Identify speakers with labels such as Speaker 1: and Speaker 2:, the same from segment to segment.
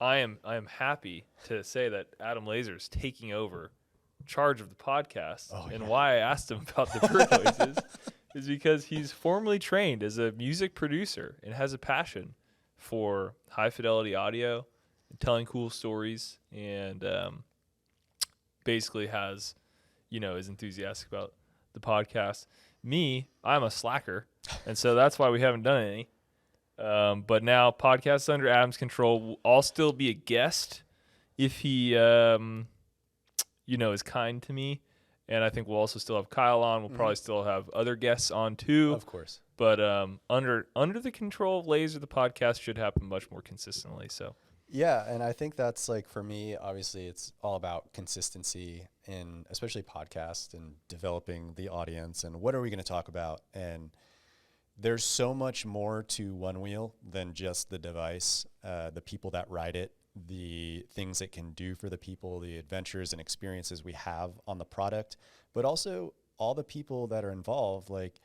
Speaker 1: I am happy to say that Adam Lazor is taking over charge of the podcast. And why I asked him about the bird noises is because he's formerly trained as a music producer and has a passion for high fidelity audio and telling cool stories, and basically has, is enthusiastic about the podcast. Me, I'm a slacker, and so that's why we haven't done any. But now podcasts under Adam's control. I'll still be a guest if he, is kind to me. And I think we'll also still have Kyle on. We'll probably still have other guests on too.
Speaker 2: Of course.
Speaker 1: But under the control of Lazor, the podcast should happen much more consistently. So
Speaker 2: yeah, and I think that's like, for me, obviously it's all about consistency in especially podcasts and developing the audience and what are we going to talk about. And there's so much more to Onewheel than just the device, the people that ride it, the things it can do for the people, the adventures and experiences we have on the product, but also all the people that are involved, like,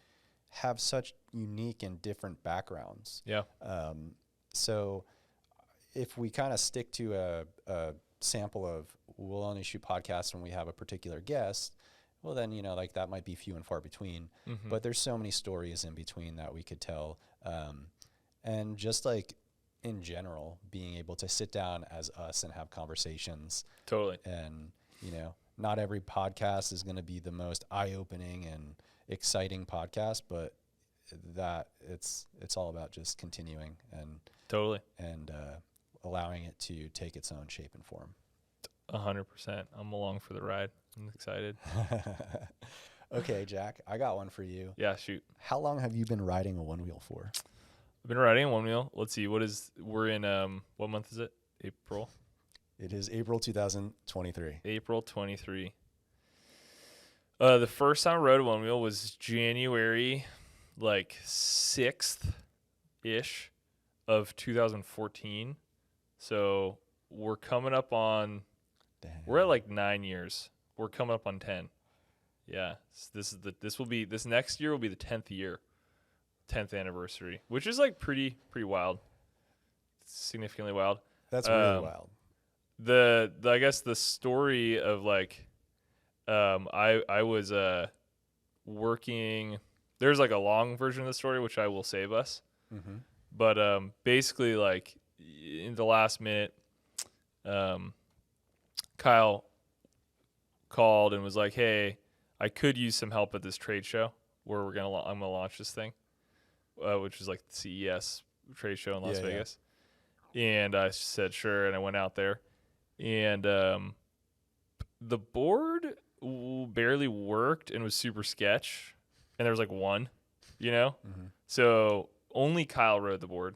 Speaker 2: have such unique and different backgrounds.
Speaker 1: yeah,
Speaker 2: So if we kind of stick to a sample of, we'll only shoot podcasts when we have a particular guest, well then, like, that might be few and far between, but there's so many stories in between that we could tell. And just like in general, being able to sit down as us and have conversations.
Speaker 1: totally.
Speaker 2: And, not every podcast is going to be the most eye-opening and exciting podcast, but that it's all about just continuing and
Speaker 1: Totally.
Speaker 2: and allowing it to take its own shape and form.
Speaker 1: 100%. I'm along for the ride. I'm excited.
Speaker 2: Okay, Jack, I got one for you.
Speaker 1: Yeah, shoot.
Speaker 2: How long have you been riding a Onewheel for?
Speaker 1: I've been riding a Onewheel. Let's see. We're in, what month is it? April?
Speaker 2: It is April 2023.
Speaker 1: April 23. The first time I rode a Onewheel was January, 6th-ish of 2014. So we're coming up on, we're at 9 years. We're coming up on 10. Yeah. This next year will be the 10th year, 10th anniversary, which is pretty wild. Significantly wild.
Speaker 2: That's really wild.
Speaker 1: I guess the story of I was working. There's a long version of the story which I will save us.
Speaker 2: Mm-hmm.
Speaker 1: But basically, in the last minute, Kyle called and was like, "Hey, I could use some help at this trade show where I'm gonna launch this thing, which is the CES trade show in Las Vegas." And I said sure, and I went out there, and the board barely worked and was super sketch, and there was one,
Speaker 2: Mm-hmm.
Speaker 1: so only Kyle rode the board,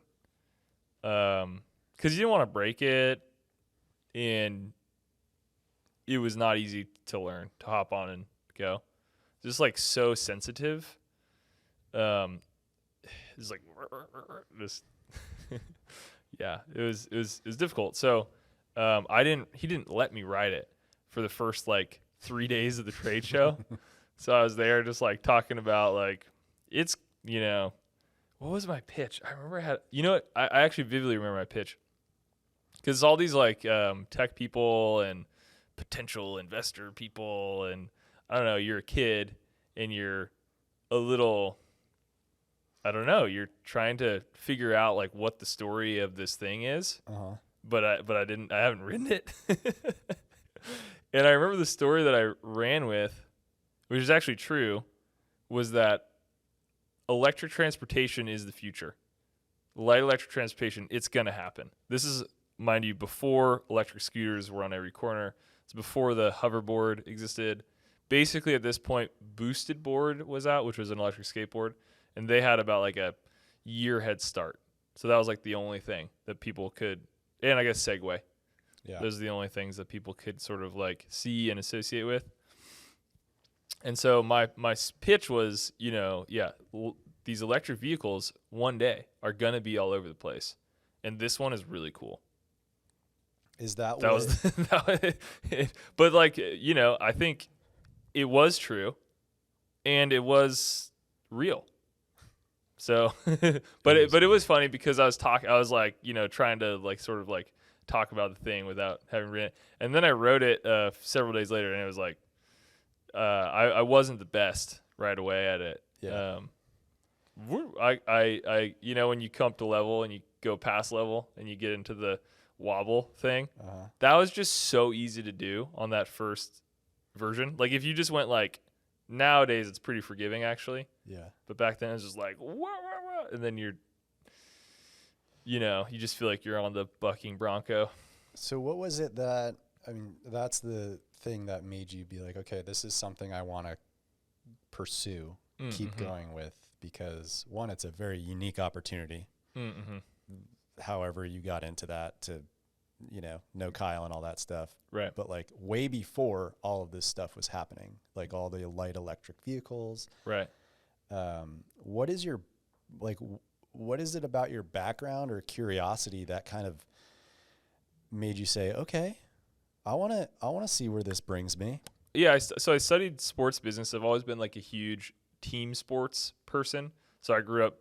Speaker 1: because he didn't want to break it, and it was not easy to learn to hop on and go. Just so sensitive. It's just yeah, it was difficult. So he didn't let me ride it for the first 3 days of the trade show. So I was there just talking about it's, what was my pitch? I remember I actually vividly remember my pitch, because all these tech people and potential investor people, and I don't know, you're a kid and you're a little, I don't know, you're trying to figure out what the story of this thing is.
Speaker 2: Uh-huh.
Speaker 1: But I haven't written it. And I remember the story that I ran with, which is actually true, was that electric transportation is the future. Light electric transportation, it's going to happen. This is, mind you, before electric scooters were on every corner. It's before the hoverboard existed. Basically, at this point, Boosted Board was out, which was an electric skateboard, and they had about a year head start. So that was the only thing that people could, and I guess Segway.
Speaker 2: Yeah.
Speaker 1: Those are the only things that people could sort of see and associate with. And so my pitch was, these electric vehicles one day are going to be all over the place. And this one is really cool.
Speaker 2: Is that
Speaker 1: That
Speaker 2: what?
Speaker 1: was, but I think it was true and it was real. So, but it was funny because I was trying to sort of talk about the thing without having written it. And then I wrote it several days later, and it was like I wasn't the best right away at it.
Speaker 2: Yeah.
Speaker 1: I when you come up to level and you go past level and you get into the wobble thing, that was just so easy to do on that first version. Like if you just went like, nowadays it's pretty forgiving actually.
Speaker 2: Yeah.
Speaker 1: But back then it was just like, wah, wah, wah, and then you just feel like you're on the bucking bronco.
Speaker 2: So what was it that, I mean, that's the thing that made you be like, okay, this is something I want to pursue, keep going with, because one, it's a very unique opportunity. However you got into that to, know Kyle and all that stuff.
Speaker 1: Right.
Speaker 2: But like way before all of this stuff was happening, like all the light electric vehicles.
Speaker 1: Right.
Speaker 2: What is it about your background or curiosity that kind of made you say, okay, I want to see where this brings me?
Speaker 1: Yeah. So I studied sports business. I've always been like a huge team sports person. So I grew up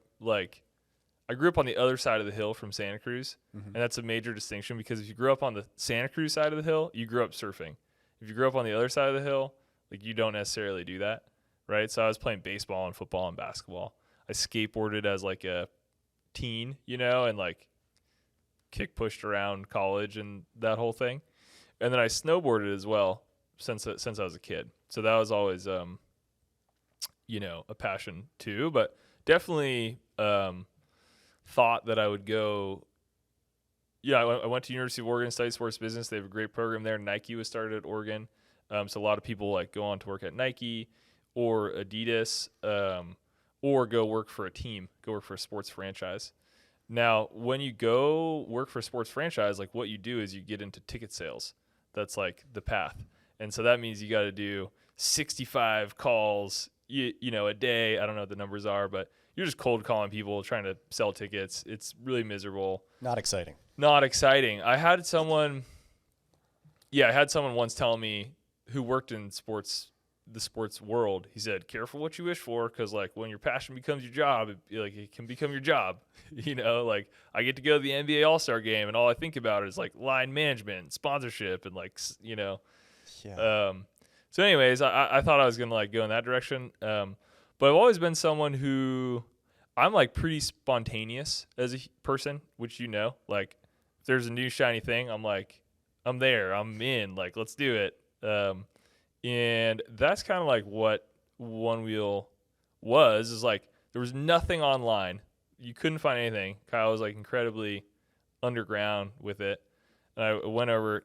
Speaker 1: on the other side of the hill from Santa Cruz. And that's a major distinction, because if you grew up on the Santa Cruz side of the hill, you grew up surfing. If you grew up on the other side of the hill, like you don't necessarily do that. Right. So I was playing baseball and football and basketball. I skateboarded as like a teen, and like kick pushed around college and that whole thing. And then I snowboarded as well since I was a kid. So that was always, a passion too, but definitely, thought that I would go. Yeah, I went to University of Oregon, studied sports business. They have a great program there. Nike was started at Oregon, so a lot of people like go on to work at Nike or Adidas, or go work for a team, go work for a sports franchise. Now, when you go work for a sports franchise, like what you do is you get into ticket sales. That's like the path, and so that means you got to do 65 calls, a day. I don't know what the numbers are, but you're just cold calling people, trying to sell tickets. It's really miserable.
Speaker 2: Not exciting.
Speaker 1: I had someone once tell me, who worked in the sports world. He said, careful what you wish for, because like when your passion becomes your job, it can become your job. Like I get to go to the NBA All-Star game and all I think about is like line management, sponsorship, and like,
Speaker 2: Yeah.
Speaker 1: So anyways, I thought I was going to like go in that direction. But I've always been someone who, I'm like pretty spontaneous as a person, which like if there's a new shiny thing, I'm like, I'm there, I'm in, like, let's do it. And that's kind of like what Onewheel was, is like, there was nothing online. You couldn't find anything. Kyle was like incredibly underground with it. And I went over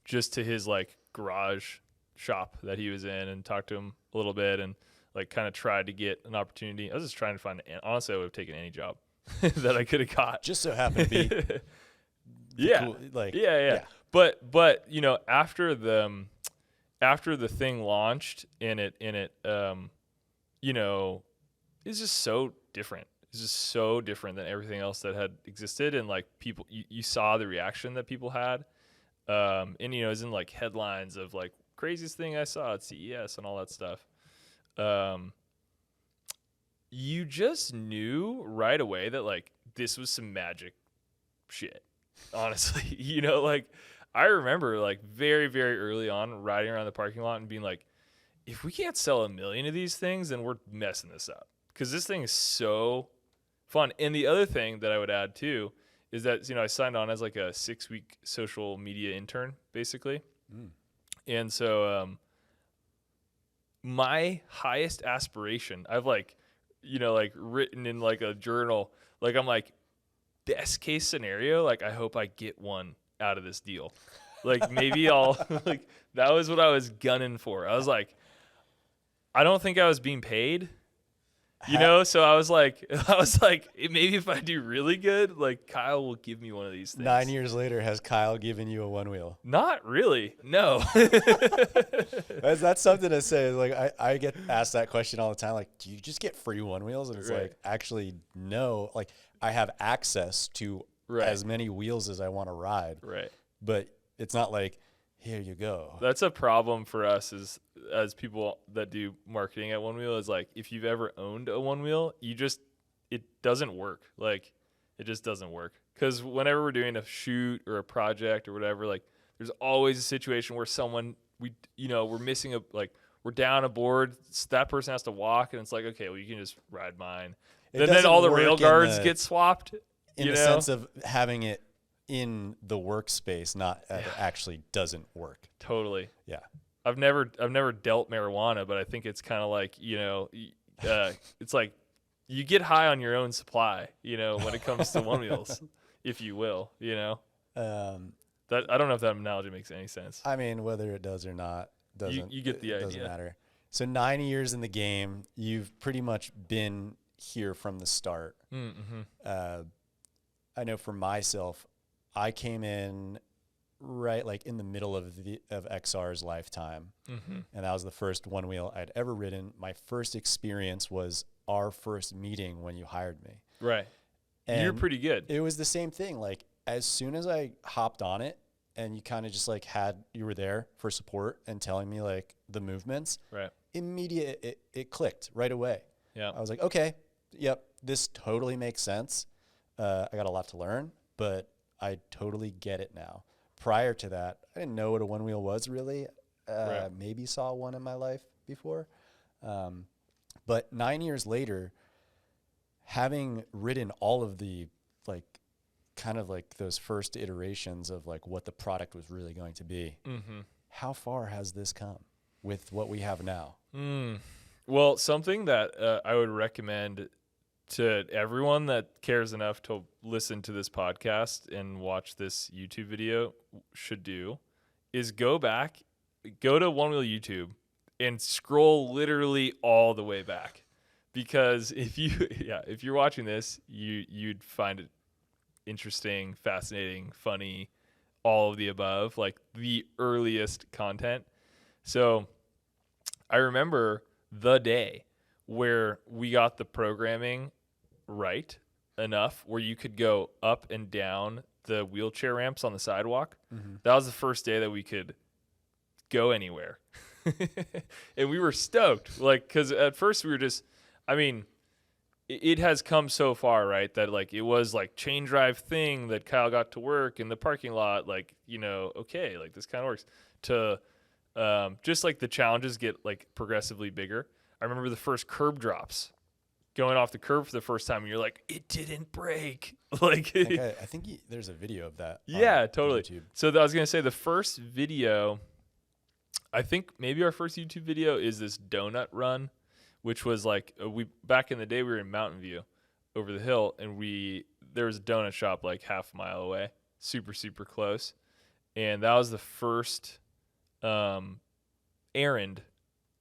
Speaker 1: just to his like garage shop that he was in and talked to him a little bit and like kind of tried to get an opportunity. I was just trying to find, honestly, I would have taken any job that I could have got.
Speaker 2: Just so happened to be.
Speaker 1: Yeah.
Speaker 2: Cool,
Speaker 1: Yeah. But after the thing launched and it it's just so different. It's just so different than everything else that had existed. And like people, you saw the reaction that people had. And it was in like headlines of like craziest thing I saw at CES and all that stuff. You just knew right away that like this was some magic shit, honestly. Like I remember like very, very early on riding around the parking lot and being like, if we can't sell 1 million of these things, then we're messing this up, because this thing is so fun. And the other thing that I would add too is that, I signed on as like a 6-week social media intern, basically. And so my highest aspiration, I've like, like written in like a journal, like I'm like, best case scenario, like I hope I get one out of this deal. Like maybe I'll like, that was what I was gunning for. I was like, I don't think I was being paid. So I was like, maybe if I do really good, like Kyle will give me one of these things.
Speaker 2: 9 years later, has Kyle given you a Onewheel?
Speaker 1: Not really. No.
Speaker 2: That's something to say. Like I get asked that question all the time. Like, do you just get free Onewheels? And it's like, actually, no. Like I have access to as many wheels as I want to ride. Right. But it's not like, here you go.
Speaker 1: That's a problem for us as people that do marketing at Onewheel, is like, if you've ever owned a Onewheel, it doesn't work. Like it just doesn't work. Because whenever we're doing a shoot or a project or whatever, like there's always a situation where we're missing we're down a board. That person has to walk, and it's like, okay, well, you can just ride mine. Then all the rail guards get swapped.
Speaker 2: In the sense of having it in the workspace, not that it actually doesn't work.
Speaker 1: Totally.
Speaker 2: Yeah.
Speaker 1: I've never dealt marijuana, but I think it's kind of like, it's like you get high on your own supply, when it comes to Onewheels, if you will, That I don't know if that analogy makes any sense.
Speaker 2: I mean, whether it does or not,
Speaker 1: you get the idea.
Speaker 2: Doesn't matter. So 9 years in the game, you've pretty much been here from the start.
Speaker 1: Mm-hmm.
Speaker 2: I know for myself, I came in right like in the middle of XR's lifetime, and that was the first Onewheel I'd ever ridden. My first experience was our first meeting when you hired me.
Speaker 1: Right. And you're pretty good.
Speaker 2: It was the same thing. Like as soon as I hopped on it, and you kind of just like you were there for support and telling me like the movements.
Speaker 1: Right.
Speaker 2: It clicked right away.
Speaker 1: Yeah.
Speaker 2: I was like, okay, yep, this totally makes sense. I got a lot to learn, but I totally get it now. Prior to that, I didn't know what a Onewheel was really.
Speaker 1: Right.
Speaker 2: Maybe saw one in my life before. But 9 years later, having ridden all of the like kind of like those first iterations of like what the product was really going to be, how far has this come with what we have now?
Speaker 1: Well, something that I would recommend to everyone that cares enough to listen to this podcast and watch this YouTube video should do is go to Onewheel YouTube and scroll literally all the way back, because if you're watching this, you'd find it interesting, fascinating, funny, all of the above, like the earliest content. So I remember the day where we got the programming right enough where you could go up and down the wheelchair ramps on the sidewalk. That was the first day that we could go anywhere. And we were stoked, like, because at first we were just, I mean, it has come so far, right, that like it was like chain drive thing that Kyle got to work in the parking lot, like, okay, like this kind of works, to just like the challenges get like progressively bigger. I remember the first curb drops, going off the curb for the first time, and you're like, it didn't break. Like,
Speaker 2: I think there's a video of that.
Speaker 1: Yeah, totally.
Speaker 2: YouTube.
Speaker 1: So I was going to say the first video, I think maybe our first YouTube video is this donut run, which was like, back in the day, we were in Mountain View over the hill, and there was a donut shop like half a mile away, super, super close. And that was the first errand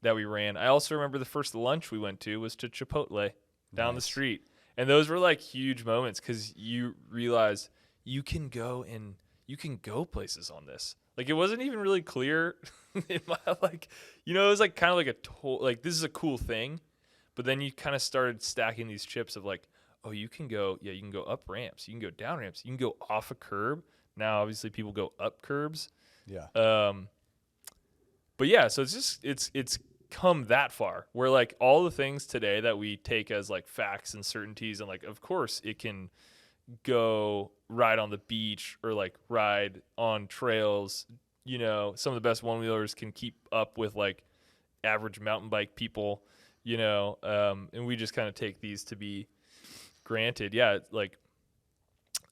Speaker 1: that we ran. I also remember the first lunch we went to was to Chipotle down the street. And those were like huge moments because you realize you can go places on this. Like it wasn't even really clear in my, like, it was like kind of like like this is a cool thing. But then you kind of started stacking these chips of like, oh, you can go up ramps, you can go down ramps, you can go off a curb. Now obviously people go up curbs.
Speaker 2: Yeah.
Speaker 1: But yeah, so it's come that far where like all the things today that we take as like facts and certainties, and like of course it can go ride on the beach or like ride on trails. Some of the best one-wheelers can keep up with like average mountain bike people, and we just kind of take these to be granted. Yeah, like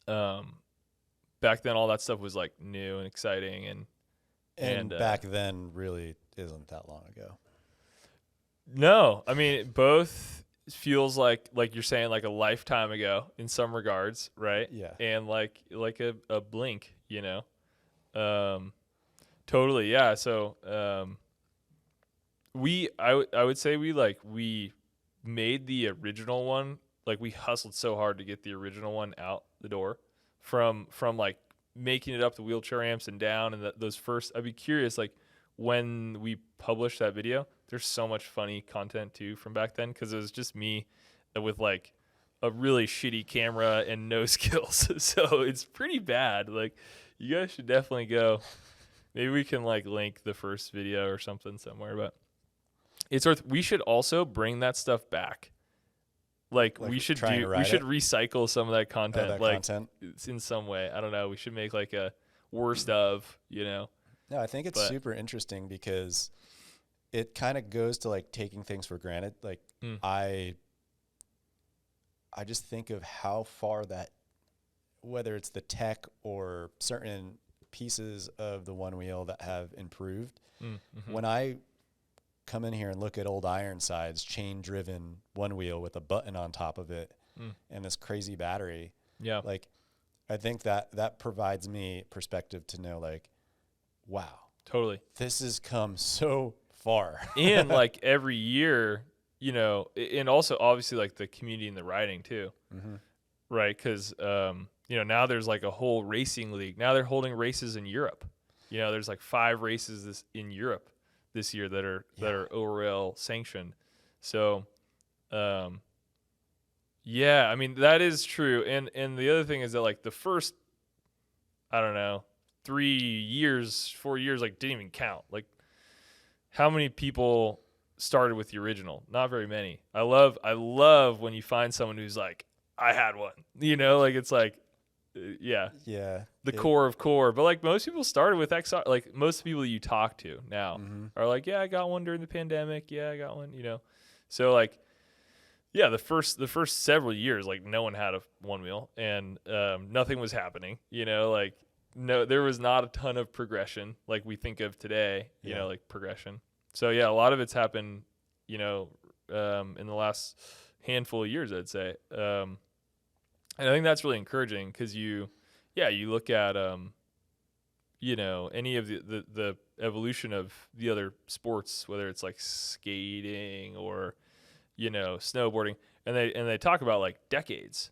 Speaker 1: back then all that stuff was like new and exciting, and
Speaker 2: back then really isn't that long ago.
Speaker 1: No, I mean, both feels like you're saying like a lifetime ago in some regards, right?
Speaker 2: Yeah.
Speaker 1: And like a blink, totally. Yeah. So, I would say we made the original one. Like we hustled so hard to get the original one out the door from like making it up the wheelchair ramps and down. And those first, I'd be curious, like when we published that video, there's so much funny content too from back then, because it was just me with like a really shitty camera and no skills. So it's pretty bad. Like you guys should definitely go. Maybe we can like link the first video or something somewhere, but we should also bring that stuff back Like
Speaker 2: Like
Speaker 1: we should
Speaker 2: trying to
Speaker 1: we
Speaker 2: ride
Speaker 1: should
Speaker 2: it?
Speaker 1: recycle some of that content,
Speaker 2: that
Speaker 1: like
Speaker 2: content.
Speaker 1: it's in some way. I don't know. We should make like a worst of,
Speaker 2: No, I think it's
Speaker 1: But-
Speaker 2: super interesting because it kind of goes to like taking things for granted. Like I just think of how far that, whether it's the tech or certain pieces of the one wheel that have improved. When I come in here and look at old Ironside's chain driven one wheel with a button on top of it and this crazy battery,
Speaker 1: Yeah.
Speaker 2: like I think that provides me perspective to know like, wow,
Speaker 1: Totally.
Speaker 2: this has come so far.
Speaker 1: And like every year, you know, and also obviously like the community and the riding too, right? Because you know, now there's like a whole racing league. Now they're holding races in Europe. You know, there's like 5 races in Europe this year that are ORL sanctioned. So, yeah, I mean that is true. And the other thing is that like the first, I don't know, 4 years, like didn't even count. Like how many people started with the original? Not very many. I love when you find someone who's like, I had one. You know, like it's like, yeah, the core of core. But like most people started with XR. Like most people you talk to now are like, yeah, I got one during the pandemic. Yeah, I got one. You know, so like, yeah, the first several years, like no one had a one wheel and nothing was happening. You know, like no, there was not a ton of progression like we think of today. You know, like progression. So yeah, a lot of it's happened. You know, in the last handful of years, I'd say. And I think that's really encouraging because you look at, you know, any of the evolution of the other sports, whether it's like skating or, you know, snowboarding, and they talk about like decades,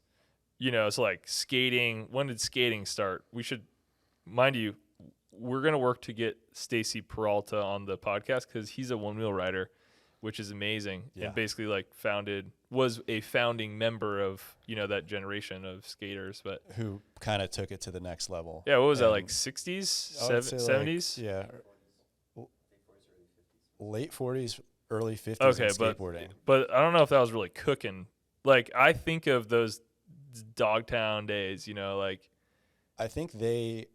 Speaker 1: you know, so like skating, when did skating start? We should, mind you, we're going to work to get Stacy Peralta on the podcast because he's a one wheel rider, which is amazing. And basically like was a founding member of, you know, that generation of skaters, but
Speaker 2: who kind of took it to the next level.
Speaker 1: Yeah. What was that? Like 60s, 70s?
Speaker 2: Like, yeah. Late 40s, early 50s
Speaker 1: Okay.
Speaker 2: in skateboarding.
Speaker 1: But I don't know if that was really cooking. Like I think of those Dogtown days, you know, like
Speaker 2: I think they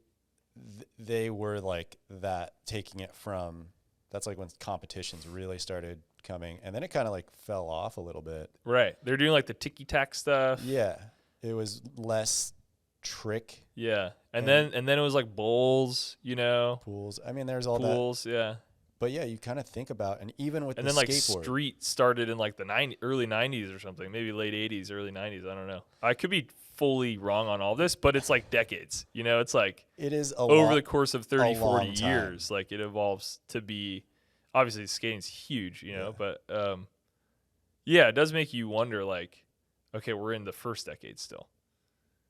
Speaker 2: were like that, taking it from, that's like when competitions really started coming, and then it kind of like fell off a little bit.
Speaker 1: Right. They're doing like the ticky-tack stuff.
Speaker 2: Yeah. It was less trick.
Speaker 1: Yeah. And then it was like bowls, you know.
Speaker 2: Pools. I mean, there's all
Speaker 1: Pools,
Speaker 2: that.
Speaker 1: Yeah.
Speaker 2: But yeah, you kind of think about, and even with
Speaker 1: and
Speaker 2: the
Speaker 1: then like
Speaker 2: skateboard.
Speaker 1: street started in like the early 90s or something, maybe late 80s, early 90s. I don't know. I could be fully wrong on all this, but it's like decades. You know, it's like
Speaker 2: it is
Speaker 1: over the course of 30, 40
Speaker 2: long
Speaker 1: years, like it evolves to be. Obviously, skating's huge, you know, but yeah, it does make you wonder, like, okay, we're in the first decade still.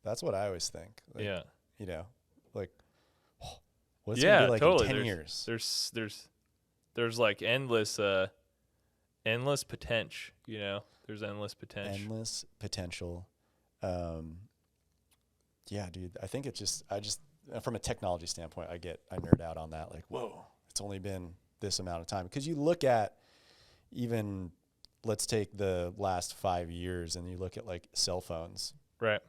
Speaker 2: That's what I always think. Like,
Speaker 1: yeah.
Speaker 2: You know, like, what's it going to be like
Speaker 1: totally.
Speaker 2: in 10 years?
Speaker 1: There's like endless potential, you know, there's endless potential.
Speaker 2: Endless potential. Yeah, dude, I think from a technology standpoint, I nerd out on that. Like, whoa, it's only been this amount of time. Because you look at even, let's take the last 5 years and you look at like cell phones.
Speaker 1: Right.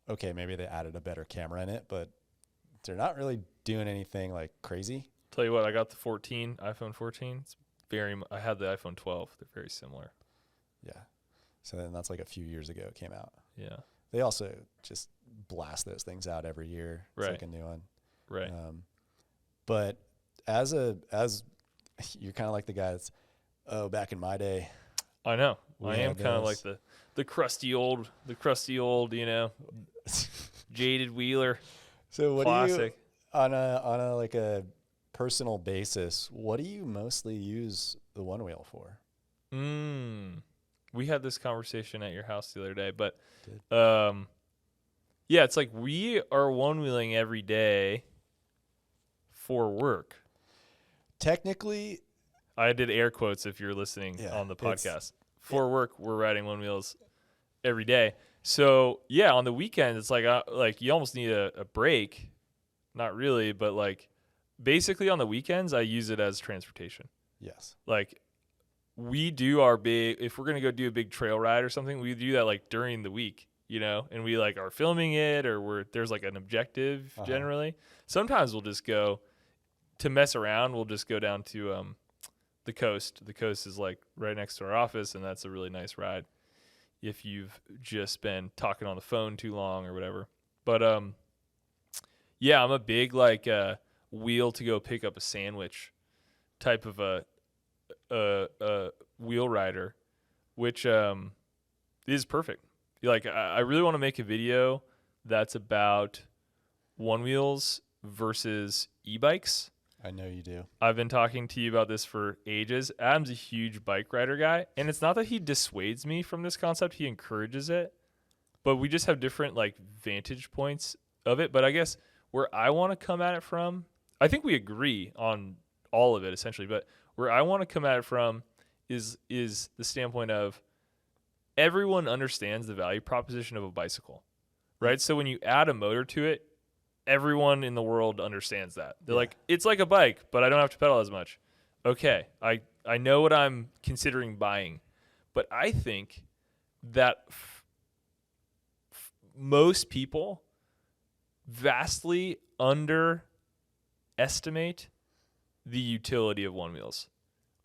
Speaker 2: Okay, maybe they added a better camera in it, but they're not really doing anything like crazy.
Speaker 1: Tell you what, I got the iPhone 14. I had the iPhone 12. They're very similar.
Speaker 2: Yeah. So then that's like a few years ago it came out.
Speaker 1: Yeah.
Speaker 2: They also just blast those things out every year. It's
Speaker 1: right.
Speaker 2: like a new one.
Speaker 1: Right.
Speaker 2: But as you're kind of like the guy that's, back in my day.
Speaker 1: I know. I am kind of like the crusty old, you know, jaded wheeler.
Speaker 2: So what
Speaker 1: classic.
Speaker 2: do you, on a like a personal basis, what do you mostly use the one wheel for?
Speaker 1: We had this conversation at your house the other day, but yeah, it's like we are one wheeling every day for work.
Speaker 2: Technically,
Speaker 1: I did air quotes if you're listening on the podcast. For work, we're riding one wheels every day. So yeah, on the weekend, it's like you almost need a break. Not really, but like basically on the weekends, I use it as transportation.
Speaker 2: Yes.
Speaker 1: Like we do our big, if we're going to go do a big trail ride or something, we do that like during the week, you know, and we like are filming it, or there's like an objective generally. Sometimes we'll just go to mess around. We'll just go down to the coast. The coast is like right next to our office, and that's a really nice ride if you've just been talking on the phone too long or whatever. But yeah, I'm a big like wheel to go pick up a sandwich type of a wheel rider, which is perfect. Like I really want to make a video that's about Onewheels versus e-bikes.
Speaker 2: I know you do.
Speaker 1: I've been talking to you about this for ages. Adam's a huge bike rider guy, and it's not that he dissuades me from this concept, he encourages it, but we just have different like vantage points of it. But I guess where I want to come at it from, I think we agree on all of it essentially, but where I want to come at it from is the standpoint of everyone understands the value proposition of a bicycle, right? So when you add a motor to it, everyone in the world understands that. They're like, it's like a bike, but I don't have to pedal as much. Okay, I know what I'm considering buying, but I think that most people vastly underestimate the utility of Onewheels.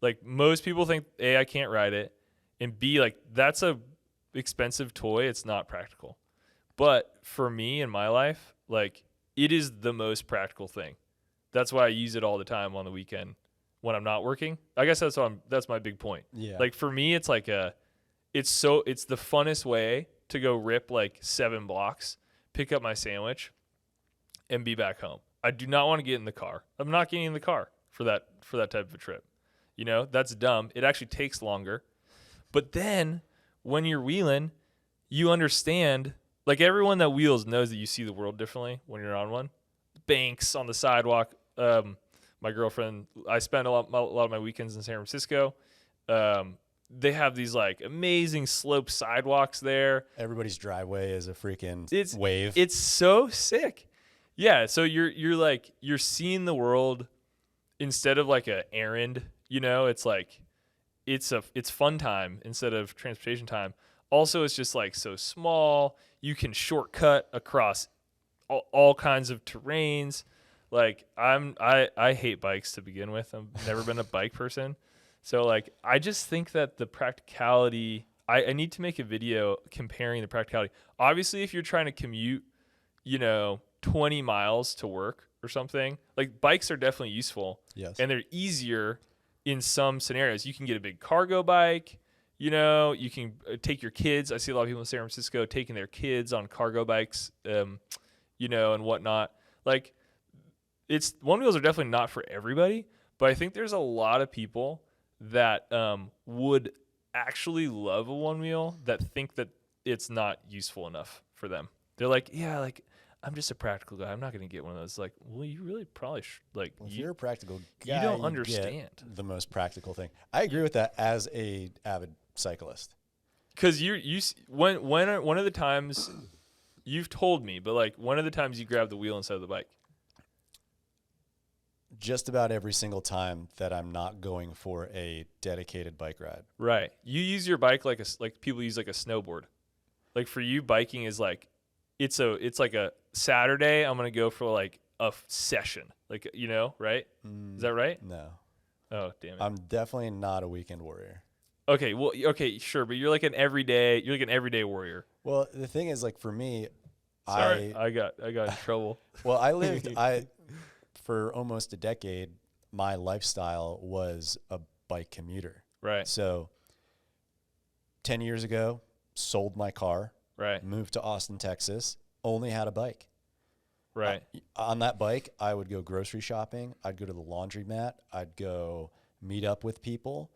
Speaker 1: Like most people think, A, I can't ride it, and B, like that's a expensive toy. It's not practical. But for me in my life, like it is the most practical thing. That's why I use it all the time on the weekend when I'm not working. I guess that's my big point.
Speaker 2: Yeah.
Speaker 1: Like for me, it's like it's the funnest way to go rip like 7 blocks, pick up my sandwich, and be back home. I do not want to get in the car. I'm not getting in the car for that type of a trip. You know, that's dumb. It actually takes longer. But then when you're wheeling, you understand, like everyone that wheels knows that you see the world differently when you're on one. Banks on the sidewalk. My girlfriend, I spend a lot of my weekends in San Francisco. They have these like amazing sloped sidewalks there.
Speaker 2: Everybody's driveway is a freaking wave.
Speaker 1: It's so sick. Yeah, so you're seeing the world instead of like a errand, you know, it's like it's fun time instead of transportation time. Also, it's just like so small. You can shortcut across all kinds of terrains. Like I hate bikes to begin with. I've never been a bike person. So like I just think that the practicality, I need to make a video comparing the practicality. Obviously, if you're trying to commute, you know, 20 miles to work or something, like bikes are definitely useful.
Speaker 2: Yes.
Speaker 1: And they're easier in some scenarios. You can get a big cargo bike, you know, you can take your kids. I see a lot of people in San Francisco taking their kids on cargo bikes, you know, and whatnot. Like Onewheels are definitely not for everybody, but I think there's a lot of people that would actually love a Onewheel that think that it's not useful enough for them. They're like, yeah, like I'm just a practical guy. I'm not going to get one of those. Like, well, you really probably like.
Speaker 2: Well, if you're a practical guy,
Speaker 1: you don't understand
Speaker 2: the most practical thing. I agree with that as a avid cyclist.
Speaker 1: Because when one of the times you've told me, but like one of the times you grab the wheel instead of the bike.
Speaker 2: Just about every single time that I'm not going for a dedicated bike ride.
Speaker 1: Right. You use your bike like people use like a snowboard. Like for you, biking is like it's like a Saturday. I'm gonna go for like a session. Like, you know, right? Is that right?
Speaker 2: No.
Speaker 1: Oh, damn it.
Speaker 2: I'm definitely not a weekend warrior.
Speaker 1: Okay. Well, okay, sure, but you're like an everyday warrior.
Speaker 2: Well, the thing is, like for me,
Speaker 1: Sorry, I got in trouble.
Speaker 2: Well, for almost a decade, my lifestyle was a bike commuter.
Speaker 1: Right.
Speaker 2: So 10 years ago, sold my car.
Speaker 1: Right.
Speaker 2: Moved to Austin, Texas, only had a bike.
Speaker 1: Right.
Speaker 2: On that bike, I would go grocery shopping. I'd go to the laundromat. I'd go meet up with people.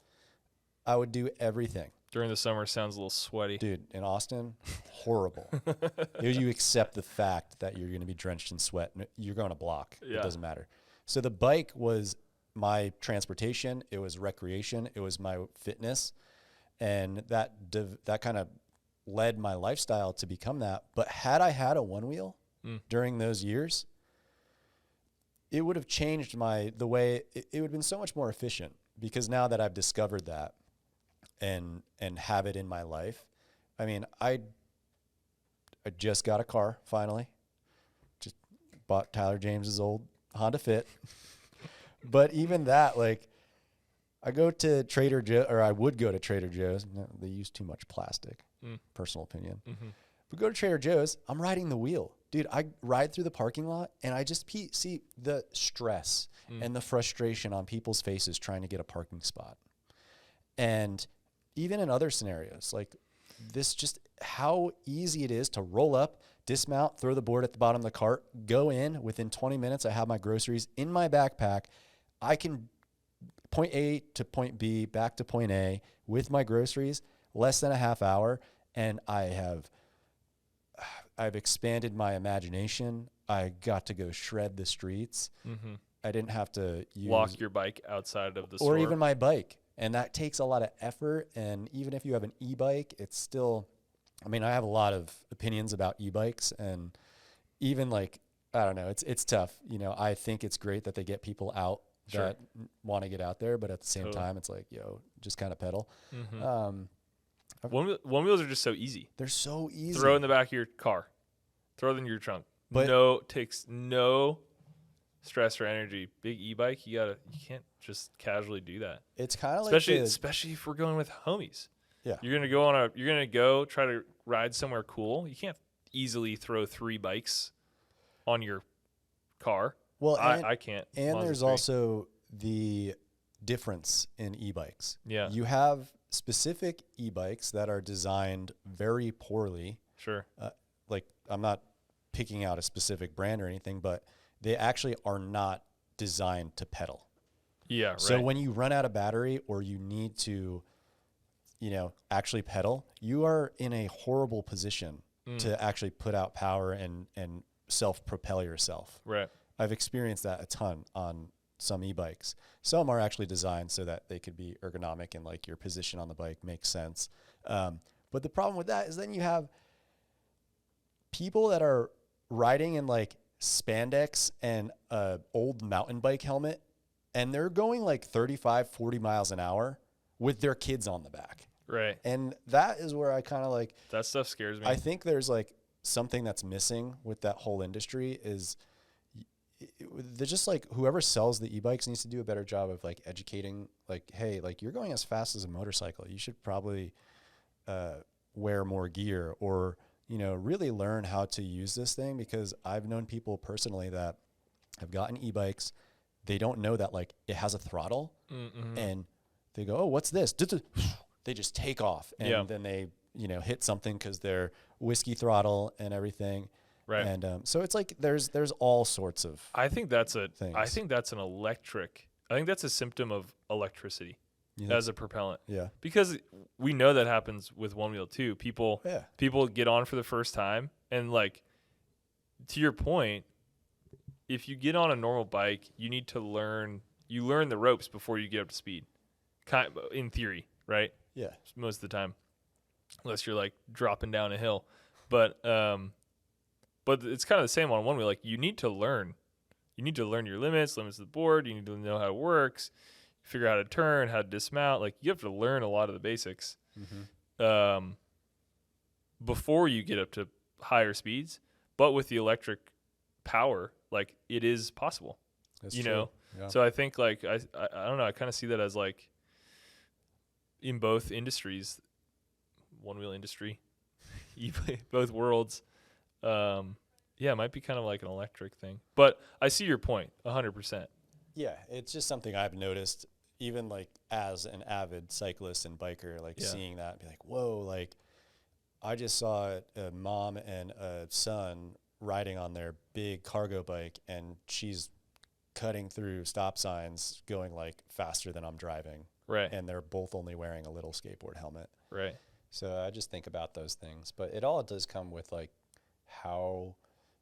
Speaker 2: I would do everything.
Speaker 1: During the summer, sounds a little sweaty.
Speaker 2: Dude, in Austin, horrible. You accept the fact that you're going to be drenched in sweat. You're going to block. Yeah. It doesn't matter. So the bike was my transportation. It was recreation. It was my fitness. And that kind of led my lifestyle to become that. But had I had a Onewheel during those years, it would have changed the way it would have been so much more efficient, because now that I've discovered that, and have it in my life. I mean, I just got a car finally. Just bought Tyler James's old Honda Fit. But even that, like, I go to Trader Joe, or I would go to Trader Joe's. No, they use too much plastic. Personal opinion. But go to Trader Joe's, I'm riding the wheel. Dude, I ride through the parking lot and I just see the stress and the frustration on people's faces trying to get a parking spot. And even in other scenarios, like this, just how easy it is to roll up, dismount, throw the board at the bottom of the cart, go in. Within 20 minutes, I have my groceries in my backpack. I can point A to point B, back to point A with my groceries, less than a half hour. And I've expanded my imagination. I got to go shred the streets. I didn't have to
Speaker 1: lock your bike outside of the store.
Speaker 2: Or even my bike. And that takes a lot of effort. And even if you have an e-bike, it's still, I mean, I have a lot of opinions about e-bikes, and even like, I don't know, it's tough. You know, I think it's great that they get people out that want to get out there, but at the same time, it's like, yo, just kind of pedal.
Speaker 1: One wheels are just so easy.
Speaker 2: They're so easy.
Speaker 1: Throw it in the back of your car. Throw it in your trunk.
Speaker 2: But
Speaker 1: takes no stress or energy. Big e-bike, you can't just casually do that.
Speaker 2: It's kind of like
Speaker 1: especially if we're going with homies.
Speaker 2: Yeah.
Speaker 1: You're gonna go try to ride somewhere cool. You can't easily throw 3 bikes on your car.
Speaker 2: Well,
Speaker 1: I can't.
Speaker 2: And there's also the difference in e-bikes.
Speaker 1: Yeah.
Speaker 2: You have specific e-bikes that are designed very poorly.
Speaker 1: Sure.
Speaker 2: Like, I'm not picking out a specific brand or anything, but they actually are not designed to pedal.
Speaker 1: Yeah, right.
Speaker 2: So when you run out of battery or you need to, you know, actually pedal, you are in a horrible position to actually put out power and self-propel yourself.
Speaker 1: Right.
Speaker 2: I've experienced that a ton on some e-bikes. Some are actually designed so that they could be ergonomic and like your position on the bike makes sense. But the problem with that is then you have people that are riding in like spandex and a old mountain bike helmet, and they're going like 35, 40 miles an hour with their kids on the back.
Speaker 1: Right.
Speaker 2: And that is where I kind of like,
Speaker 1: that stuff scares me.
Speaker 2: I think there's like something that's missing with that whole industry is they're just like, whoever sells the e-bikes needs to do a better job of like educating, like, hey, like you're going as fast as a motorcycle. You should probably wear more gear, or, you know, really learn how to use this thing, because I've known people personally that have gotten e-bikes. They don't know that like it has a throttle and they go, oh, what's this? They just take off and then they, you know, hit something because they're whiskey throttle and everything.
Speaker 1: Right.
Speaker 2: And so it's like there's all sorts of
Speaker 1: things. I think that's a symptom of electricity as a propellant.
Speaker 2: Yeah.
Speaker 1: Because we know that happens with one wheel too. People get on for the first time, and like, to your point, if you get on a normal bike, you need to learn the ropes before you get up to speed. In theory, right?
Speaker 2: Yeah.
Speaker 1: Most of the time. Unless you're like dropping down a hill. But it's kind of the same on one wheel. Like, you need to learn your limits of the board. You need to know how it works, figure out how to turn, how to dismount. Like, you have to learn a lot of the basics before you get up to higher speeds. But with the electric power, like, it is possible.
Speaker 2: That's
Speaker 1: you
Speaker 2: true.
Speaker 1: know?
Speaker 2: Yeah.
Speaker 1: So I think like I don't know, I kind of see that as like in both industries, one wheel industry, both worlds. It might be kind of like an electric thing, but I see your point 100%.
Speaker 2: Yeah, it's just something I've noticed, even like as an avid cyclist and biker, like seeing that, be like, whoa, like I just saw a mom and a son riding on their big cargo bike, and she's cutting through stop signs going like faster than I'm driving.
Speaker 1: Right.
Speaker 2: And they're both only wearing a little skateboard helmet.
Speaker 1: Right.
Speaker 2: So I just think about those things, but it all does come with like how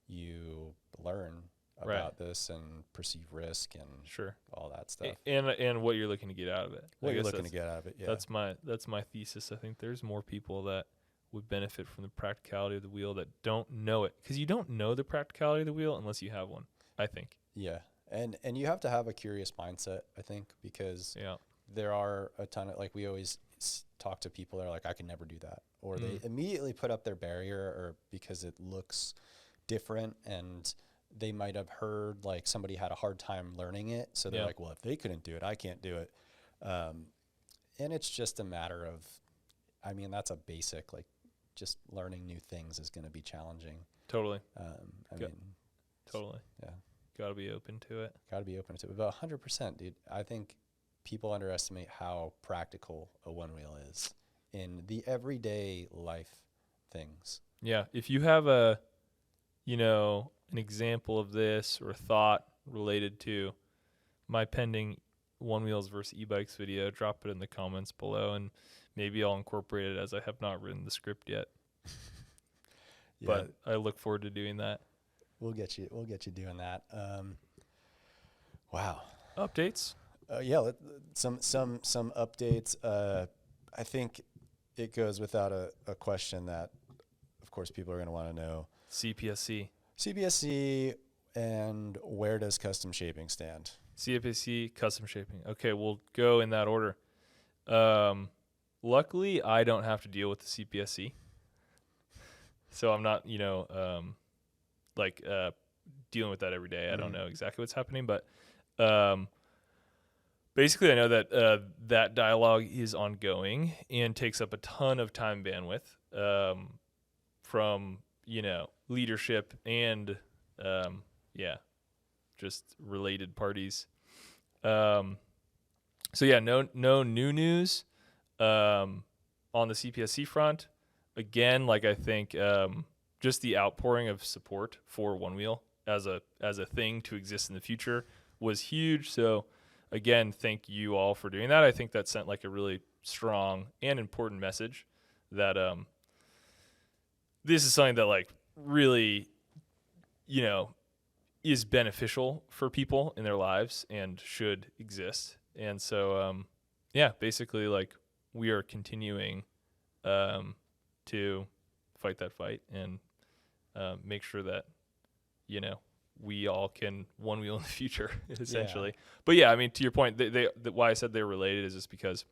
Speaker 2: you learn about this and perceive risk and all that stuff.
Speaker 1: And what you're looking to get out of it.
Speaker 2: What you're looking to get out of it. Yeah.
Speaker 1: That's my thesis. I think there's more people that would benefit from the practicality of the wheel that don't know it, because you don't know the practicality of the wheel unless you have one, I think.
Speaker 2: Yeah. And you have to have a curious mindset, I think, because there are a ton of, like we always talk to people that are like, I can never do that, or they immediately put up their barrier, or because it looks different, and they might have heard like somebody had a hard time learning it, so they're like, well, if they couldn't do it, I can't do it. And it's just a matter of, I mean, that's a basic, like, just learning new things is going to be challenging.
Speaker 1: Totally.
Speaker 2: I mean,
Speaker 1: totally.
Speaker 2: Yeah.
Speaker 1: Got to be open to it.
Speaker 2: Got to be open to it. But 100%, dude. I think people underestimate how practical a one wheel is in the everyday life things.
Speaker 1: Yeah. If you have an example of this or thought related to my pending one wheels versus e-bikes video, drop it in the comments below, and maybe I'll incorporate it, as I have not written the script yet. But I look forward to doing that.
Speaker 2: We'll get you doing that. Wow.
Speaker 1: Updates?
Speaker 2: Some updates. I think it goes without a question that, of course, people are going to want to know. CPSC, and where does custom shaping stand?
Speaker 1: CPSC, custom shaping. Okay, we'll go in that order. Luckily, I don't have to deal with the CPSC. So I'm not, dealing with that every day. I don't know exactly what's happening, but basically I know that that dialogue is ongoing and takes up a ton of time bandwidth from, leadership and, just related parties. No new news on the CPSC front. Again, I think just the outpouring of support for One Wheel as a thing to exist in the future was huge. So again, thank you all for doing that. I think that sent a really strong and important message that this is something that really, is beneficial for people in their lives and should exist. And so, basically we are continuing to fight that fight and make sure that, we all can one wheel in the future, essentially. Yeah. But yeah, I mean, to your point, why I said they're related is just because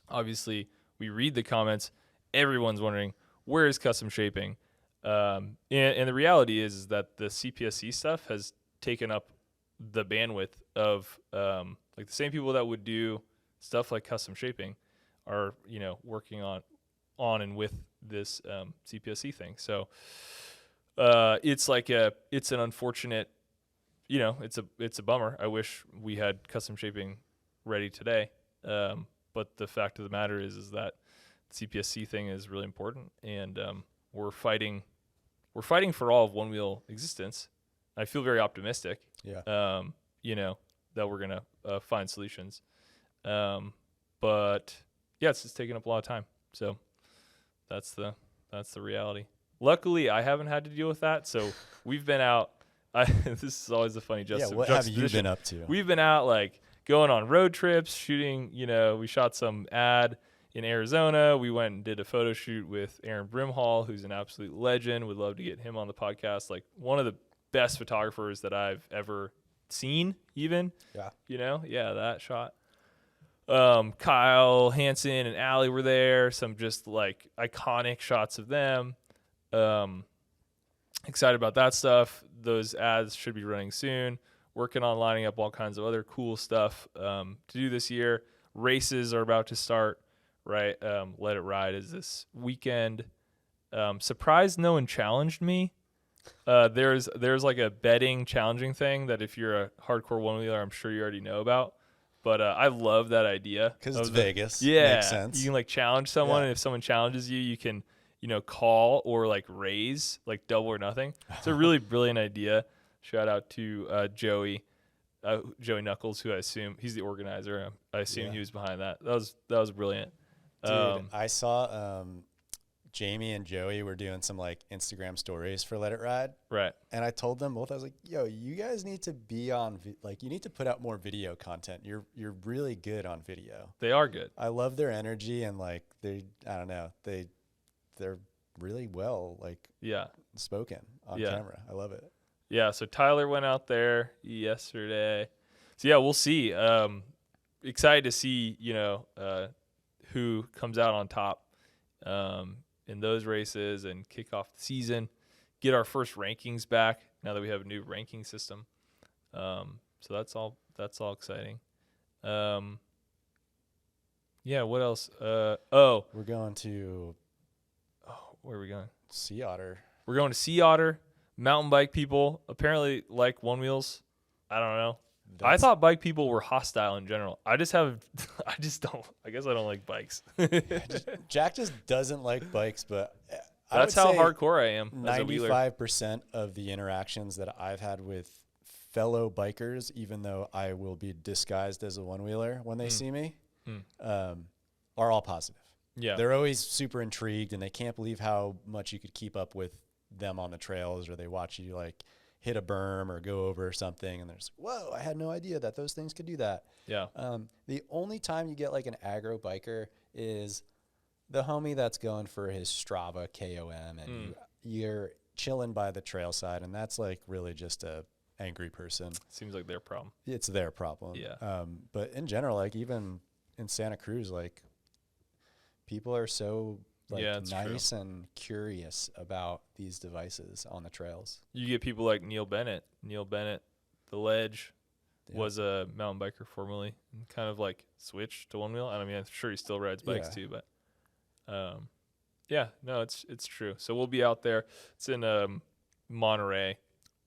Speaker 1: obviously we read the comments, everyone's wondering, where is custom shaping? And the reality is that the CPSC stuff has taken up the bandwidth of the same people that would do stuff like custom shaping are, working on and with this CPSC thing. So it's an unfortunate, it's a bummer. I wish we had custom shaping ready today. But the fact of the matter is that the CPSC thing is really important, and we're fighting for all of one wheel existence. I feel very optimistic. Yeah. That we're gonna find solutions. But yeah, it's just taking up a lot of time. So that's the reality. Luckily, I haven't had to deal with that. So we've been out. This is always a funny juxtaposition.
Speaker 2: Yeah, what have you been up to?
Speaker 1: We've been out going on road trips, shooting. We shot some ad in Arizona. We went and did a photo shoot with Aaron Brimhall, who's an absolute legend. Would love to get him on the podcast. One of the best photographers that I've ever seen, even. Yeah. That shot. Kyle Hansen and Allie were there. Some just iconic shots of them. Excited about that stuff. Those ads should be running soon. Working on lining up all kinds of other cool stuff to do this year. Races are about to start. Right, Let It Ride is this weekend. Surprised no one challenged me. There's a betting challenging thing that if you're a hardcore one wheeler, I'm sure you already know about. But I love that idea
Speaker 2: because it's Vegas.
Speaker 1: Yeah,
Speaker 2: makes sense.
Speaker 1: You can challenge someone, and if someone challenges you, you can call or raise double or nothing. It's a really brilliant idea. Shout out to Joey Knuckles, who I assume he's the organizer. I assume he was behind that. That was brilliant.
Speaker 2: Dude, I saw Jamie and Joey were doing some Instagram stories for Let It Ride.
Speaker 1: Right.
Speaker 2: And I told them both, I was like, yo, you guys need to be on, you need to put out more video content. You're really good on video.
Speaker 1: They are good.
Speaker 2: I love their energy and I don't know, they're really well spoken on camera. I love it.
Speaker 1: Yeah. So Tyler went out there yesterday. So yeah, we'll see. Excited to see, who comes out on top in those races and kick off the season. Get our first rankings back now that we have a new ranking system. So that's all exciting. Yeah, what else?
Speaker 2: We're going to
Speaker 1: Where are we going?
Speaker 2: Sea Otter.
Speaker 1: We're going to Sea Otter. Mountain bike people apparently like Onewheels. I don't know. I thought bike people were hostile in general. I guess I don't like bikes.
Speaker 2: Jack just doesn't like bikes, but
Speaker 1: that's how hardcore I am as a wheeler.
Speaker 2: 95% of the interactions that I've had with fellow bikers, even though I will be disguised as a one-wheeler when they see me, are all positive.
Speaker 1: Yeah.
Speaker 2: They're always super intrigued, and they can't believe how much you could keep up with them on the trails, or they watch you like hit a berm or go over something, and they're just, whoa, I had no idea that those things could do that.
Speaker 1: Yeah.
Speaker 2: The only time you get like an aggro biker is the homie that's going for his Strava KOM, and you're chilling by the trail side, and that's like really just a angry person.
Speaker 1: Seems like their problem.
Speaker 2: It's their problem.
Speaker 1: Yeah.
Speaker 2: But in general, like even in Santa Cruz, like people are so like nice and curious about these devices on the trails.
Speaker 1: You get people like Neil Bennett. Neil Bennett, the Ledge, was a mountain biker formerly, and kind of like switched to one wheel. I mean, I'm sure he still rides bikes too, but it's true. So we'll be out there. It's in Monterey.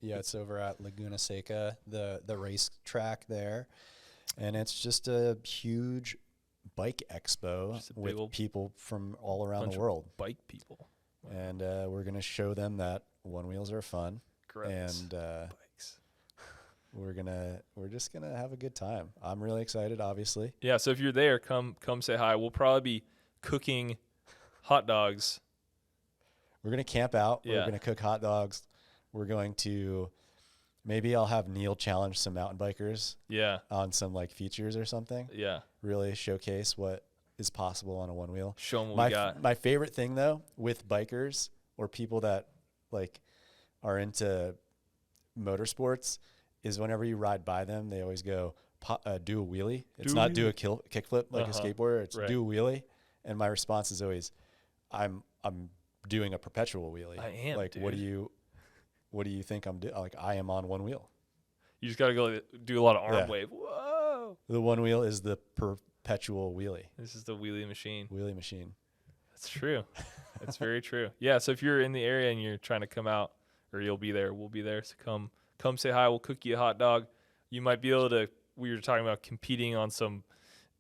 Speaker 2: Yeah, it's over at Laguna Seca, the race track there, and it's just a huge bike expo with people from all around the world.
Speaker 1: Bike people.
Speaker 2: Wow. And we're going to show them that one wheels are fun.
Speaker 1: Correct.
Speaker 2: And
Speaker 1: bikes.
Speaker 2: We're just gonna have a good time. I'm really excited, obviously.
Speaker 1: Yeah, so if you're there, come say hi. We'll probably be cooking hot dogs.
Speaker 2: We're gonna camp out.
Speaker 1: Yeah.
Speaker 2: We're gonna cook hot dogs. We're going to maybe I'll have Neil challenge some mountain bikers.
Speaker 1: Yeah.
Speaker 2: On some like features or something.
Speaker 1: Yeah.
Speaker 2: Really showcase what is possible on a one wheel.
Speaker 1: Show them what we got.
Speaker 2: My favorite thing though with bikers or people that like are into motorsports is whenever you ride by them, they always go do a wheelie. It's not do a kickflip like a skateboarder. It's do a wheelie. And my response is always, I'm doing a perpetual wheelie.
Speaker 1: I am.
Speaker 2: Like,
Speaker 1: dude.
Speaker 2: what do you think I'm doing? Like, I am on one wheel.
Speaker 1: You just gotta go do a lot of arm wave. Whoa!
Speaker 2: The one wheel is the perpetual wheelie.
Speaker 1: This is the wheelie machine.
Speaker 2: Wheelie machine.
Speaker 1: That's true. That's very true. Yeah. So if you're in the area and you're trying to come out, or you'll be there, we'll be there. So come say hi. We'll cook you a hot dog. You might be able to. We were talking about competing on some,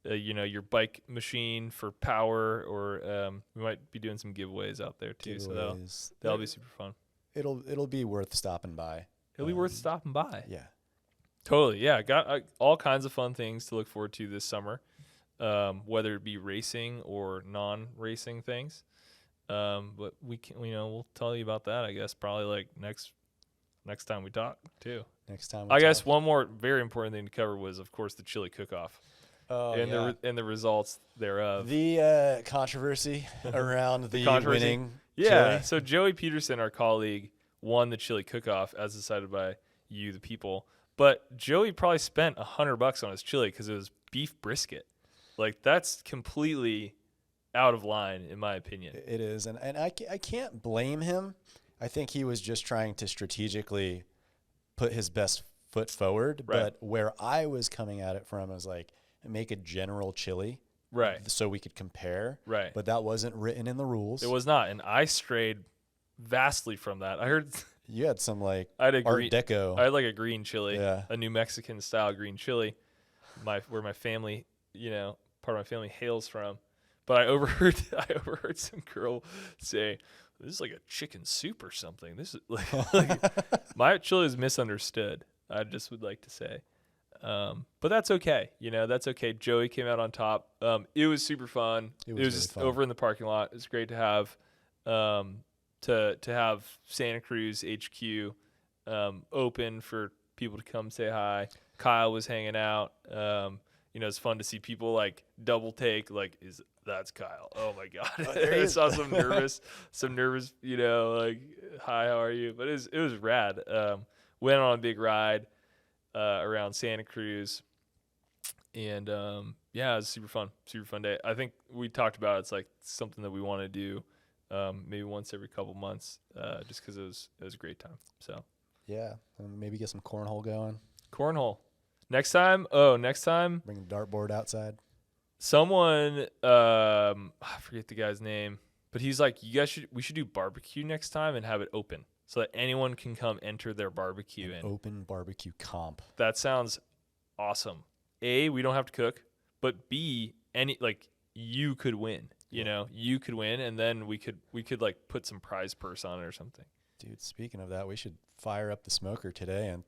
Speaker 1: your bike machine for power, or we might be doing some giveaways out there too.
Speaker 2: Giveaways.
Speaker 1: So that'll be super fun.
Speaker 2: It'll be worth stopping by.
Speaker 1: It'll be worth stopping by.
Speaker 2: Yeah.
Speaker 1: Totally. Yeah. Got all kinds of fun things to look forward to this summer, whether it be racing or non-racing things. But we'll tell you about that, I guess, probably like next time we talk too.
Speaker 2: Next time.
Speaker 1: I guess one more very important thing to cover was, of course, the chili cook-off.
Speaker 2: Oh,
Speaker 1: and the results thereof.
Speaker 2: The controversy around the winning.
Speaker 1: Yeah.
Speaker 2: chili.
Speaker 1: So Joey Peterson, our colleague, won the chili cook-off as decided by you, the people. But Joey probably spent $100 on his chili because it was beef brisket. Like, that's completely out of line, in my opinion.
Speaker 2: It is, and I can't blame him. I think he was just trying to strategically put his best foot forward.
Speaker 1: Right.
Speaker 2: But where I was coming at it from was like, make a general chili.
Speaker 1: Right.
Speaker 2: So we could compare.
Speaker 1: Right.
Speaker 2: But that wasn't written in the rules.
Speaker 1: It was not, and I strayed vastly from that. I heard
Speaker 2: you had some like
Speaker 1: Art
Speaker 2: Deco.
Speaker 1: I had like a green chili,
Speaker 2: Yeah.
Speaker 1: a New Mexican style green chili, where my family, part of my family hails from. But I overheard some girl say, "This is like a chicken soup or something." This is like my chili is misunderstood. I just would like to say, but that's okay. That's okay. Joey came out on top. It was super fun. It was
Speaker 2: really
Speaker 1: just
Speaker 2: fun.
Speaker 1: over in the parking lot. It's great to have to have Santa Cruz HQ open for people to come say hi. Kyle was hanging out. It's fun to see people like double take. Like, that's Kyle? Oh my God! I saw some nervous, like, hi, how are you? But it was rad. Went on a big ride around Santa Cruz, and Yeah, it was super fun day. I think we talked about it's like something that we want to do maybe once every couple months just because it was a great time. So
Speaker 2: Yeah, and maybe get some cornhole going.
Speaker 1: cornhole. Next time,
Speaker 2: Bring a dartboard outside.
Speaker 1: someone I forget the guy's name, but he's like, we should do barbecue next time and have it open so that anyone can come enter their barbecue in.
Speaker 2: Open barbecue comp.
Speaker 1: That sounds awesome. A, we don't have to cook, but B, you could win. You know, you could win, and then we could like put some prize purse on it or something.
Speaker 2: Dude, speaking of that, we should fire up the smoker today and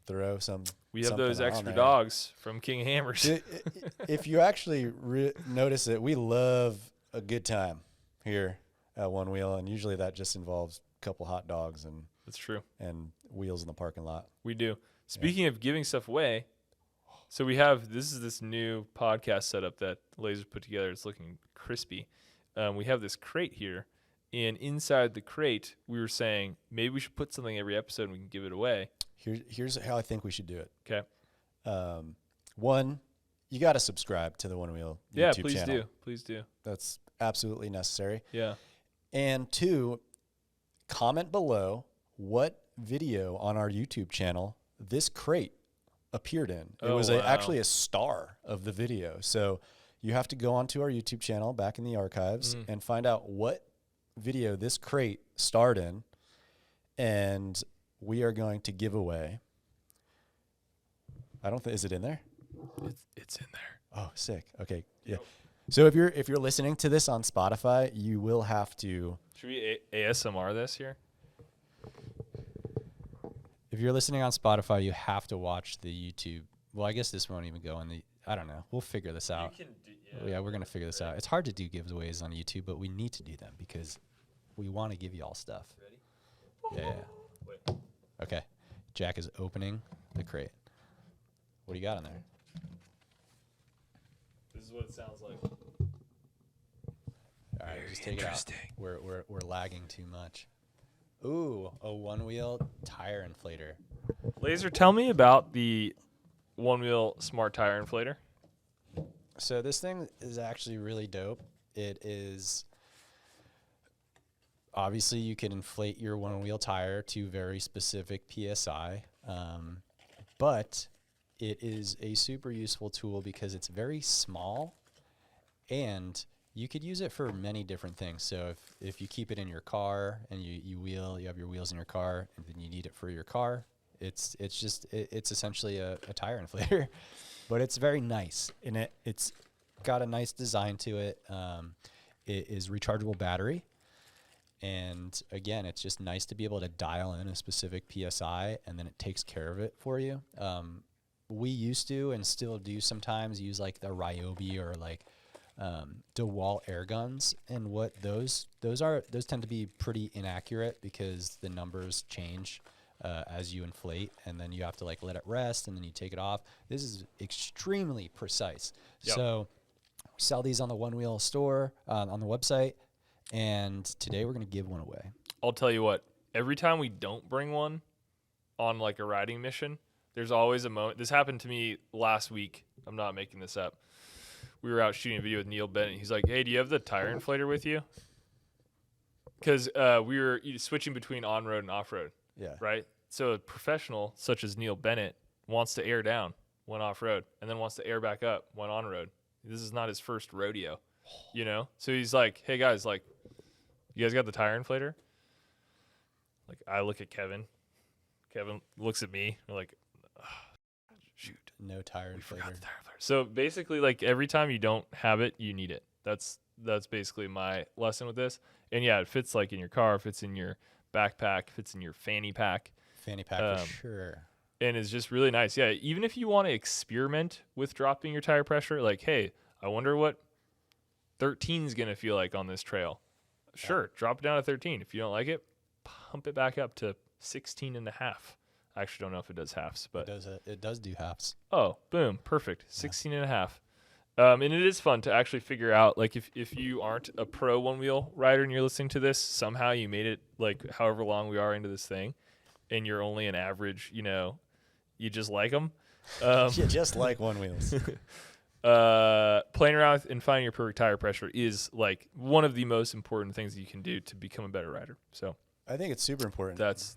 Speaker 2: throw some.
Speaker 1: We have those extra dogs from King Hammers.
Speaker 2: If you actually notice it, we love a good time here at Onewheel, and usually that just involves a couple hot dogs and
Speaker 1: that's true,
Speaker 2: and wheels in the parking lot.
Speaker 1: We do. Speaking of giving stuff away, so we have this new podcast setup that Lazor put together. It's looking crispy. We have this crate here, and inside the crate, we were saying maybe we should put something every episode and we can give it away.
Speaker 2: Here's how I think we should do it.
Speaker 1: Okay.
Speaker 2: One, you got to subscribe to the Onewheel YouTube channel.
Speaker 1: Please do.
Speaker 2: That's absolutely necessary.
Speaker 1: Yeah.
Speaker 2: And two, comment below what video on our YouTube channel this crate appeared in. It was actually a star of the video. So you have to go onto our YouTube channel back in the archives and find out what video this crate starred in, and we are going to give away. Is it in there?
Speaker 1: It's in there.
Speaker 2: Oh, sick. Okay. Yeah. So if you're listening to this on Spotify, you will have to.
Speaker 1: Should we ASMR this here?
Speaker 2: If you're listening on Spotify, you have to watch the YouTube. Well, I guess this won't even go in the. I don't know. We'll figure this out. Yeah, we're gonna figure this out. It's hard to do giveaways on YouTube, but we need to do them because we want to give you all stuff. Ready? Yeah. Wait. Okay. Jack is opening the crate. What do you got in there?
Speaker 1: This is what it sounds like.
Speaker 2: All right, just take it out. We're lagging too much. Ooh, a Onewheel tire inflator.
Speaker 1: Lazor, tell me about the Onewheel smart tire inflator.
Speaker 2: So this thing is actually really dope. It is obviously you can inflate your Onewheel tire to very specific PSI, but it is a super useful tool because it's very small and you could use it for many different things. So if you keep it in your car and you have your wheels in your car and then you need it for your car, it's essentially a tire inflator, but it's very nice and it's got a nice design to it. It is rechargeable battery. And again, it's just nice to be able to dial in a specific PSI and then it takes care of it for you. We used to and still do sometimes use like the Ryobi or like DeWalt air guns, and what those tend to be pretty inaccurate because the numbers change as you inflate, and then you have to like let it rest and then you take it off. This is extremely precise. Yep. So we sell these on the Onewheel store on the website, and today we're going to give one away.
Speaker 1: I'll tell you what, every time we don't bring one on like a riding mission, there's always a moment. This happened to me last week. I'm not making this up. We were out shooting a video with Neil Bennett. He's like, hey, do you have the tire inflator with you? Because we were switching between on-road and off-road.
Speaker 2: Yeah.
Speaker 1: Right? So a professional such as Neil Bennett wants to air down, went off-road, and then wants to air back up, went on-road. This is not his first rodeo, you know? So he's like, hey, guys, like, you guys got the tire inflator? Like, I look at Kevin. Kevin looks at me. We're like, shoot.
Speaker 2: No tire inflator.
Speaker 1: Forgot the tire inflator. So basically, like, every time you don't have it, you need it. That's basically my lesson with this. And yeah, it fits like in your car, fits in your backpack, fits in your fanny pack.
Speaker 2: Fanny pack for sure.
Speaker 1: And it's just really nice. Yeah, even if you want to experiment with dropping your tire pressure, like, hey, I wonder what 13 is going to feel like on this trail. Sure, drop it down to 13. If you don't like it, pump it back up to 16 and a half. I actually don't know if it does halves, but
Speaker 2: it does do halves.
Speaker 1: Oh, boom, perfect. 16 and a half. And it is fun to actually figure out, like, if you aren't a pro Onewheel rider and you're listening to this, somehow you made it, like, however long we are into this thing, and you're only an average, you know, you just like them.
Speaker 2: You just like Onewheels.
Speaker 1: playing around and finding your perfect tire pressure is like one of the most important things that you can do to become a better rider. So
Speaker 2: I think it's super important.
Speaker 1: That's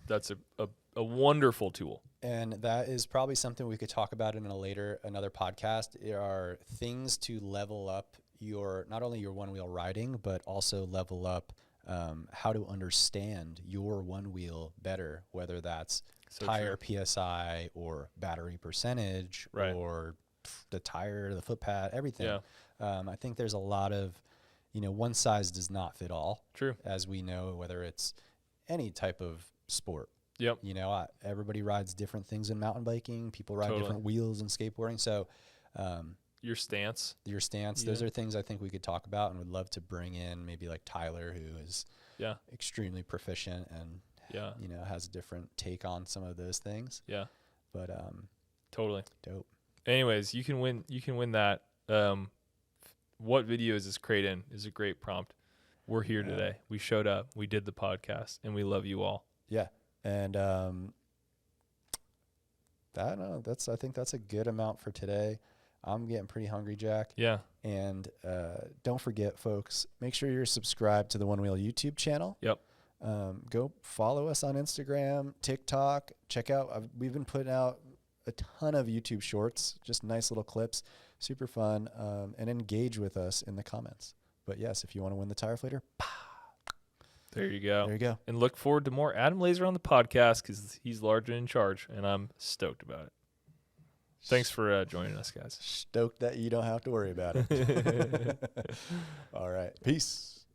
Speaker 1: a wonderful tool.
Speaker 2: And that is probably something we could talk about in another podcast. There are things to level up not only your one-wheel riding, but also level up how to understand your one wheel better, whether that's tire PSI or battery percentage or the tire, the foot pad, everything.
Speaker 1: Yeah.
Speaker 2: I think there's a lot of, one size does not fit all.
Speaker 1: True.
Speaker 2: As we know, whether it's any type of sport.
Speaker 1: Yep.
Speaker 2: Everybody rides different things in mountain biking. People ride different wheels in skateboarding. So,
Speaker 1: your stance.
Speaker 2: Yeah. Those are things I think we could talk about, and would love to bring in maybe like Tyler, who is extremely proficient and has a different take on some of those things.
Speaker 1: Yeah.
Speaker 2: But
Speaker 1: totally
Speaker 2: dope.
Speaker 1: Anyways, you can win that. What video is this crate in is a great prompt. We're here today. We showed up. We did the podcast, and we love you all.
Speaker 2: Yeah. And I think that's a good amount for today. I'm getting pretty hungry, Jack.
Speaker 1: Yeah.
Speaker 2: And don't forget, folks, make sure you're subscribed to the Onewheel YouTube channel.
Speaker 1: Yep.
Speaker 2: Go follow us on Instagram, TikTok. Check out, we've been putting out a ton of YouTube shorts, just nice little clips, super fun, and engage with us in the comments. But yes, if you want to win the tire inflator,
Speaker 1: there you go.
Speaker 2: There you go.
Speaker 1: And look forward to more Adam Lazor on the podcast because he's large and in charge, and I'm stoked about it. Thanks for joining us, guys.
Speaker 2: Stoked that you don't have to worry about it. All right. Peace.